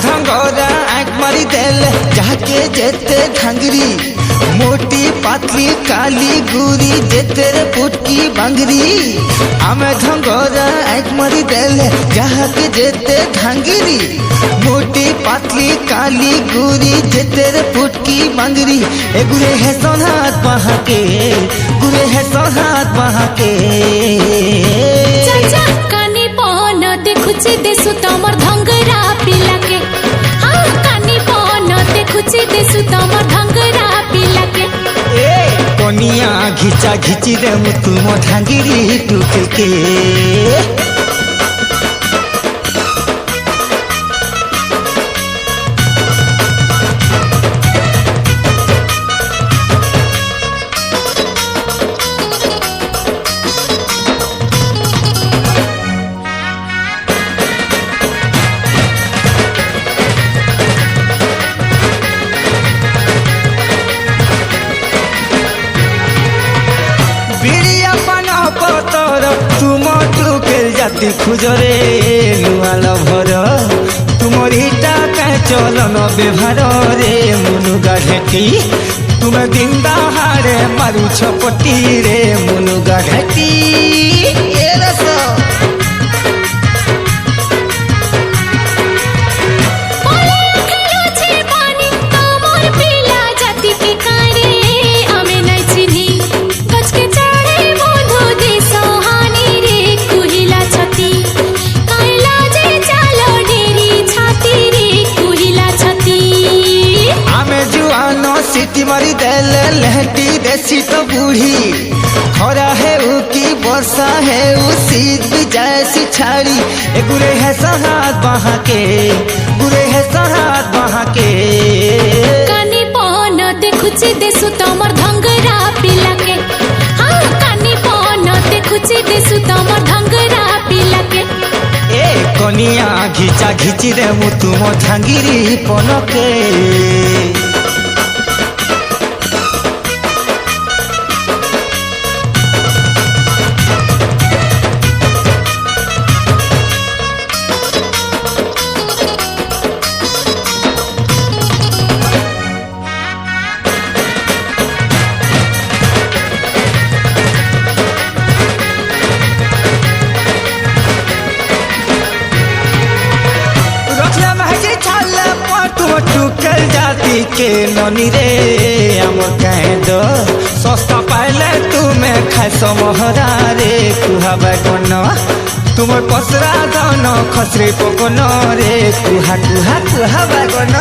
धंगोरा आँख मारी देले जाके जेते ढंगरी मोटी पतली काली गुरी जेते रे पुटकी बंगरी आमे धंगोरा आँख मारी देले जाके जेते ढंगरी मोटी पतली काली गुरी जेते रे पुटकी बंगरी ए गुरे है सोनात बहाके गुरे है सोनात बहाके चाचा कानी पन देखुची देसु तमर धंगरा पिला के हाँ कानी पन देखुची देसु तमर धंगरा पिला के कोनिया घिचा घिची रे मुतु मो ढंगरी टुके के तुम टुकेल जाती खुजरे नुआल भर तुमर हिटा कह चलन व्यवहार रे मुनुगा ढेटी तुम दिन दहाड़े मारू छपटी रे मुनुगा ढेटी सीटी मारी देले लहटी देसी तो बूढ़ी खरा है उ की वर्षा है उ शीत भी जैसी छाड़ी ए गुरे है सहात बहा के गुरे है सहात बहा के कानी पन देखुची देसु तमर धंगरा पिला के हाँ कानी पन देखुची देसु तमर धंगरा पिला के ए कोनिया घिचा घिची रे मुतु मो ढंगरी पनके टुकल जाती के ननी रे आमर कहे दो सस्ता पाइले तुम्हें खास महरा रे कुहा बैगन तुम पसरा दान खसरे पकन रे कुहा कुहा कुहा बैगन।